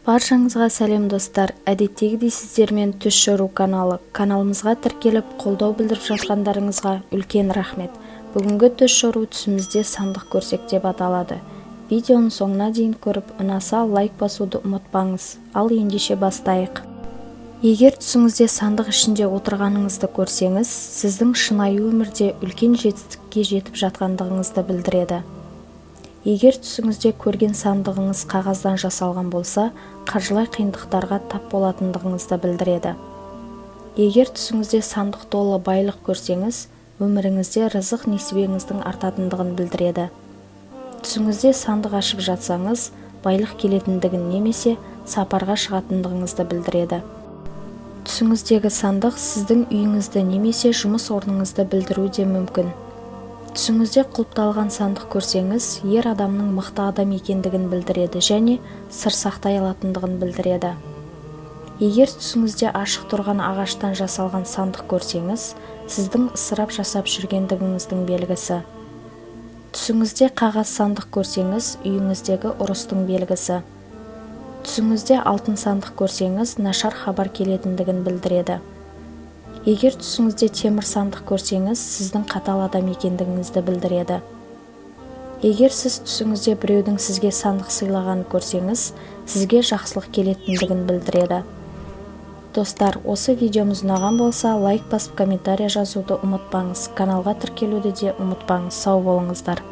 Баршаңызға сәлем достар, әдеттегідей сіздермен түс шору каналымызға тіркеліп қолдау білдіріп жатқандарыңызға үлкен рахмет. Бүгінгі түс шору түсімізде сандық көрсек деп аталады. Видеоны соңына дейін көріп, ұнаса лайк басуды ұмытпаңыз. Ал ендеше бастайық. Егер түсіңізде сандық ішінде отырғаныңызды көрсеңіз, сіздің шынайы өмірде үлкен жетістікке жетіп жатқандығыңызды білдіреді. Егер түсіңізде көрген сандығыңыз қағаздан жасалған болса, қаржылай қиындықтарға тап болатындығыңызды білдіреді. Егер түсіңізде сандық толы байлық көрсеңіз, өміріңізде рызық несібеңіздің артатындығын білдіреді. Түсіңізде сандық ашып жатсаңыз, байлық келетіндігін немесе сапарға шығатындығыңызды білдіреді. Түсіңіздегі сандық сіздің үйіңізді немесе жұмыс орныңызды білдіруі де мүмкін. Түсіңізде құлыпталған сандық көрсеңіз, ер адамның мықты адам екендігін білдіреді және сыр сақтай алатындығын білдіреді. Егер түсіңізде ашық тұрған ағаштан жасалған сандық көрсеңіз, сіздің ысырап жасап жүргендігіңіздің белгісі. Түсіңізде қағаз сандық көрсеңіз, үйіңіздегі ұрыстың белгісі. Түсіңізде алтын сандық көрсеңіз, нашар хабар келетіндігін білдіреді. Егер түсіңізде темір сандық көрсеңіз, сіздің қатал адам екендігіңізді білдіреді. Егер сіз түсіңізде біреудің сізге сандық сыйлағанын көрсеңіз, сізге жақсылық келетіндігін білдіреді. Достар, осы видеомыз ұнаған болса, лайк басып комментария жазуды ұмытпаңыз. Каналға тіркелуді де ұмытпаңыз. Сау болыңыздар.